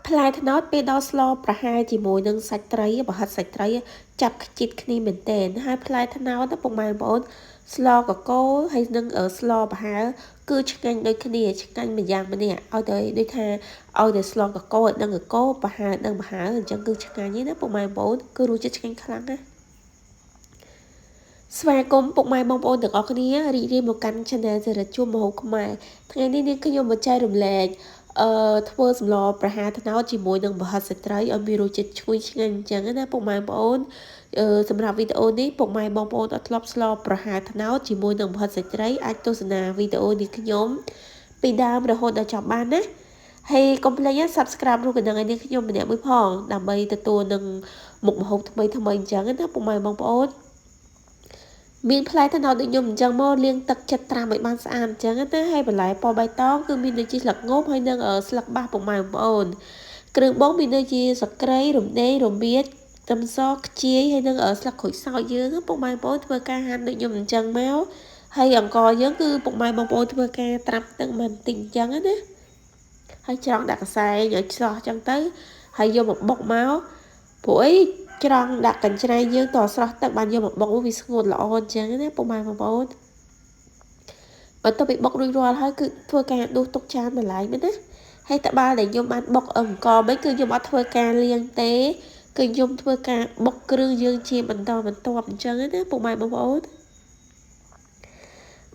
ផ្លែត្នោតពេលដល់ស្លប្រហែលជាមួយនឹងសាច់ត្រីប្រហិតសាច់ត្រីចាប់ខ្ជិតគ្នាមែនទែនហើយផ្លែត្នោតពុកម៉ែបងប្អូនស្លកកូរហើយនឹងស្លប្រហែលគឺឆ្ងាញ់ដូចគ្នាឆ្ងាញ់ម្យ៉ាងម្នាក់ឲ្យតែដូចថាឲ្យតែស្លកកូរនឹងកកូរប្រហែលនឹងប្រហែលអញ្ចឹងគឺឆ្ងាញ់ទេណាពុកម៉ែបងប្អូនគឺរសជាតិឆ្ងាញ់ខ្លាំងណាស់ស្វាគមន៍ពុកម៉ែបងប្អូនទាំងអស់គ្នារីករាយមកកាន់ Channel សេរីជួបម្ហូបខ្មែរថ្ងៃនេះនាងខ្ញុំមកចែករំលែកធ្វើសម្លប្រហែលត្នោតជាមួយនឹងប្រហិតសាច់ត្រីឲ្យមានរសជាតិឈ្ងុយឆ្ងាញ់អញ្ចឹងណាពុកម៉ែបងប្អូនសម្រាប់វីដេអូនេះពុកម៉ែបងប្អូនអត់ធ្លាប់ស្លប្រហែលត្នោតជាមួយនឹងប្រហិតសាច់ត្រីអាចទស្សនាវីដេអូនេះខ្ញុំពីដើមរហូតដល់ចប់បានណាហើយកុំភ្លេច Subscribe រូបកណ្ដឹងឲ្យនាងខ្ញុំម្នាក់មួយផងដើម្បីទទួលនឹងមុខម្ហូបថ្មីៗអញ្ចឹងណាពុកម៉ែបងប្អូនមានផ្លែត្នោតដូចខ្ញុំអញ្ចឹងមកលាងទឹកចិត្តត្រាំឲ្យបានស្អាតអញ្ចឹងណាហើយបន្លែពណ៌បៃតងគឺមានដូចជាស្លឹកងប់ហើយនឹងស្លឹកបាសពុកម៉ែបងប្អូនគ្រឿងបងមានដូចជាស្លឹកគ្រៃរំដេងរមៀតខ្ទឹមសខ្ជាយហើយនឹងស្លឹកក្រូចសើចយើងពុកម៉ែបងប្អូនធ្វើការហាន់ដូចខ្ញុំអញ្ចឹងមកហើយអង្ករយើងគឺពុកម៉ែបងប្អូនធ្វើការត្រាំទឹកបន្តិចអញ្ចឹងណាហើយច្រងដាក់កសែងឲ្យឆ្លោះអញ្ចឹងទៅហើយយកមកបុកមកព្រោះអីច្រងដាក់កញ្ច្រែងយើងតស្រស់ទឹកបានយកមកបុកវាស្ងួតល្អអញ្ចឹងណាពុកម៉ែបងប្អូនបន្ទាប់ពីបុករួចរាល់ហើយគឺធ្វើការដួសទុកចានបន្លែមែនណាហើយតើបាល់ដែលខ្ញុំបានបុកអង្ករមិនគឺខ្ញុំអត់ធ្វើការលាងទេគឺខ្ញុំធ្វើការបុកគ្រឿងយើងជាបន្តបន្ទាប់អញ្ចឹងណាពុកម៉ែបងប្អូន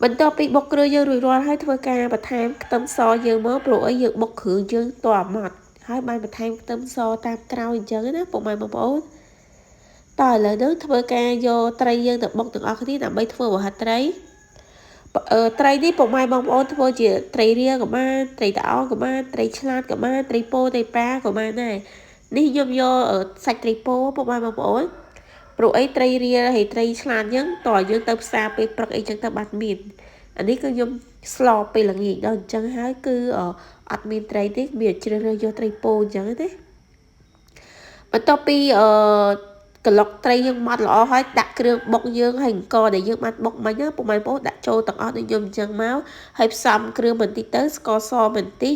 បន្ទាប់ពីបុកគ្រឿងយើងរួចរាល់ហើយធ្វើការបន្ថែមខ្ទឹមសយើងមកព្រោះអីយើងបុកគ្រឿងយើងតអាម៉ត់ហើយបានបន្ថែមខ្ទឹមសតាមក្រោយអញ្ចឹងណាពុកម៉ែបងប្អូនតើឥឡូវនេះធ្វើការយកត្រីយើងទៅបុកទាំងអស់គ្នាដើម្បីធ្វើប្រហិតត្រីត្រីនេះពុកម៉ែបងប្អូនធ្វើជាត្រីរាក៏បានត្រីតាអោក៏បានត្រីឆ្លាតក៏បានត្រីពោត្រីប្រាក៏បានដែរនេះខ្ញុំយកសាច់ត្រីពោពុកម៉ែបងប្អូនព្រោះអីត្រីរាហើយត្រីឆ្លាតយើងតើយើងទៅផ្សារពេលព្រឹកអីចឹងទៅបាត់មានអានេះគឺខ្ញុំស្លពេលល្ងាចដល់អញ្ចឹងហើយគឺអត់មានត្រីទេមានជ្រើសរើសយកត្រីពោអញ្ចឹងទេបន្ទាប់ពីក្លុកត្រីយើងម៉ត់ល្អហើយដាក់គ្រឿងបុកយើងហើយអង្គដែលយើងបានបុកមិញណាពុកម៉ែបងប្អូនដាក់ចូលទាំងអស់ដូចខ្ញុំអញ្ចឹងមកហើយផ្សំគ្រឿងបន្តិចទៅស្ករសបន្តិច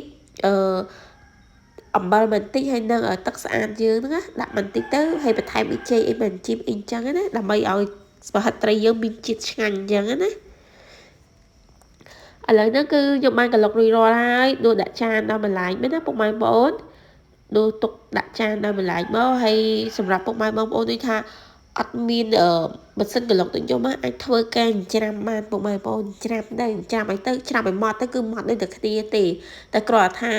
អំបិលបន្តិចហើយនឹងទឹកស្អាតយើងហ្នឹងណាដាក់បន្តិចទៅហើយបន្ថែមប៊ីចេងអីមិនជីបអីអញ្ចឹងណាដើម្បីឲ្យប្រហិតត្រីយើងមានជាតិឆ្ងាញ់អញ្ចឹងណាឥឡូវហ្នឹងគឺខ្ញុំបានក្លុករួចរាល់ហើយដួសដាក់ចានដល់បន្លែមែនណាពុកម៉ែបងប្អូនដួសទុកដាក់ចានដល់បន្លែមកហើយសម្រាប់ពុកម៉ែបងប្អូនដូចថាអត់មានម៉ាស៊ីនក្លុកដូចខ្ញុំអាចធ្វើការច្រាំបានពុកម៉ែបងប្អូនច្រាំទៅច្រាំឲ្យទៅច្រាំឲ្យម៉ត់ទៅគឺម៉ត់ដូចតែគ្នាទេតែគ្រាន់ថា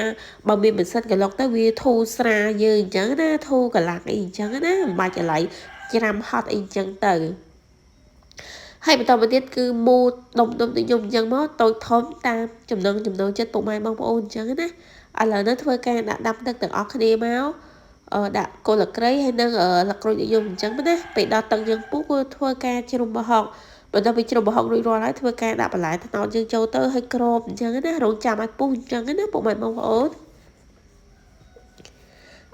បើមានម៉ាស៊ីនក្លុកទៅវាធូរស្រាលយើងអញ្ចឹងណាធូរកន្លះអីអញ្ចឹងណាមិនបាច់កន្លែងច្រាំហត់អីអញ្ចឹងទៅហើយបន្តមកទៀតគឺមូដុំដូចខ្ញុំអញ្ចឹងមកតូចធំតាមចំណង់ចំណូលចិត្តពុកម៉ែបងប្អូនអញ្ចឹងណាឥឡូវនេះធ្វើការដាក់ដាំទឹកទាំងអស់គ្នាមកដាក់គល់ក្រីហើយនឹងលក្រូចដូចខ្ញុំអញ្ចឹងណាពេលដល់ទឹកយើងពុះគឺធ្វើការជ្រុំប្រហុកបន្ទាប់ពីជ្រុំប្រហុករួចរាល់ហើយធ្វើការដាក់បន្លែត្នោតយើងចូលទៅហើយក្របអញ្ចឹងណារងចាំឲ្យពុះអញ្ចឹងណាពុកម៉ែបងប្អូន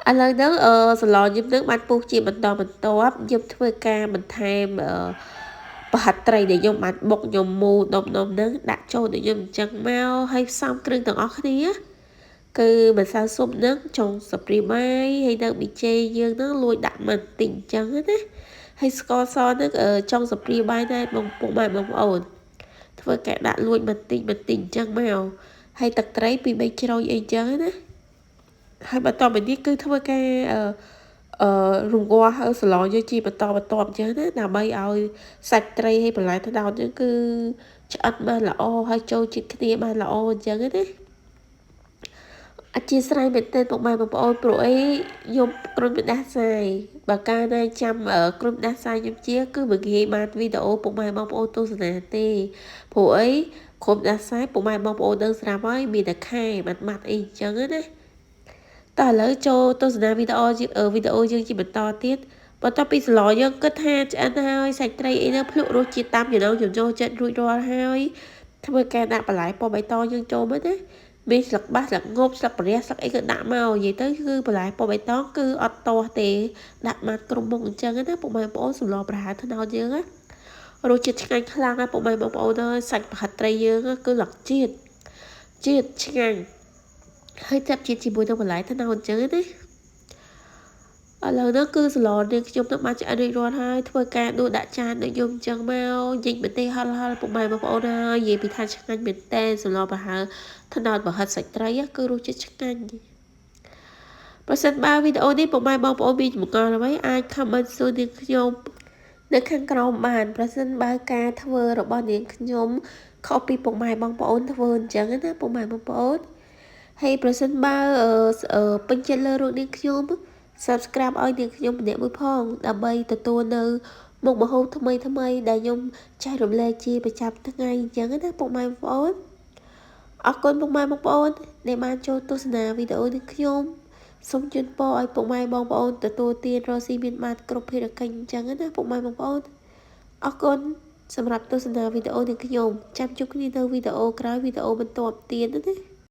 ឥឡូវហ្នឹងសឡខ្ញុំនឹងបានពុះជាបន្តបន្ទាប់ខ្ញុំធ្វើការបន្ថែមប្រហិតត្រីដែលខ្ញុំបានបុកខ្ញុំមូលដុំហ្នឹងដាក់ចូលដូចខ្ញុំអញ្ចឹងមកហើយផ្សំគ្រឿងទាំងអស់គ្នាគឺម្សៅស៊ុបហ្នឹងចុងសាព្រាបាយហើយនៅប៊ីចេយើងហ្នឹងលួចដាក់បន្តិចអញ្ចឹងណាហើយស្ករសហ្នឹងចុងសាព្រាបាយដែរបងពុកម៉ែបងប្អូនធ្វើការដាក់លួចបន្តិចអញ្ចឹងមកហើយទឹកត្រីពី3ជ្រោយអីអញ្ចឹងណាហើយបន្តមកនេះគឺធ្វើការរង្គាស់សឡយើងជាបន្តបន្ទាប់អញ្ចឹងណាដើម្បីឲ្យសាច់ត្រីហើយបន្លែត្នោតហ្នឹងគឺឆ្អិនបានល្អហើយចូលជាតិគ្នាបានល្អអញ្ចឹងណាអធិស្ឋានមែនទែនពុកម៉ែបងប្អូនព្រោះអីខ្ញុំក្រុមដាស់សាយបើកាលណាចាំក្រុមដាស់សាយខ្ញុំជាគឺមិនងាយបានវីដេអូពុកម៉ែបងប្អូនទស្សនាទេព្រោះអីក្រុមដាស់សាយពុកម៉ែបងប្អូនដឹងស្រាប់ហើយមានតែខែម៉ាត់អីអញ្ចឹងណាតើឥឡូវចូលទស្សនាវីដេអូយើងជាបន្តទៀតបន្ទាប់ពីសឡយើងគិតថាឆ្អិនហើយសាច់ត្រីអីទៅភ្លក់រសជាតិតាមចំណង់ចំណូលចិត្តរួចរាល់ហើយធ្វើការដាក់បន្លែពណ៌បៃតងយើងចូលមកណាមានស្លឹកបាសស្លឹកងប់ស្លឹករះស្លឹកអីក៏ដាក់មកនិយាយទៅគឺបន្លែពណ៌បៃតងគឺអត់ទាស់ទេដាក់មកគ្រប់មុខអញ្ចឹងណាពុកម៉ែបងប្អូនសម្លប្រហែលត្នោតយើងណារសជាតិឆ្ងាញ់ខ្លាំងណាពុកម៉ែបងប្អូនអើយសាច់ប្រហិតត្រីយើងគឺលក្ខជាតិឆ្ងាញ់ ហើយចាប់ជាតិជាមួយនឹងបន្លែត្នោតអញ្ចឹងណាឥឡូវហ្នឹងគឺសាឡននាងខ្ញុំនឹងបានឆ្អិនរួចរាល់ហើយធ្វើការដួសដាក់ចានដូចខ្ញុំអញ្ចឹងមកញិចម្ទេសហឹលពុកម៉ែបងប្អូនហើយនិយាយពីថាឆ្ងាញ់មែនតើសាឡនប្រហើត្នោតប្រហិតសាច់ត្រីគឺរសជាតិឆ្ងាញ់ប្រសិនបើវីដេអូនេះពុកម៉ែបងប្អូនមានចម្ងល់អ្វីអាច comment សួរនាងខ្ញុំនៅខាងក្រោមបានប្រសិនបើការធ្វើរបស់នាងខ្ញុំខុសពីពុកម៉ែបងប្អូនធ្វើអញ្ចឹងណាពុកម៉ែបងប្អូនហើយប្រសិនបើពេញចិត្តលើរូបនាងខ្ញុំ subscribe ឲ្យនាងខ្ញុំម្នាក់មួយផងដើម្បីទទួលនៅមុខម្ហូបថ្មីដែលខ្ញុំចែករំលែកជាប្រចាំថ្ងៃអញ្ចឹងណាពុកម៉ែបងប្អូនអរគុណពុកម៉ែបងប្អូនដែលបានចូលទស្សនាវីដេអូនេះខ្ញុំសូមជូនពរឲ្យពុកម៉ែបងប្អូនទទួលទានរកស៊ីមានបានគ្រប់ភារកិច្ចអញ្ចឹងណាពុកម៉ែបងប្អូនអរគុណសម្រាប់ទស្សនាវីដេអូនេះខ្ញុំចាំជួបគ្នានៅវីដេអូក្រោយវីដេអូបន្តទៀតណា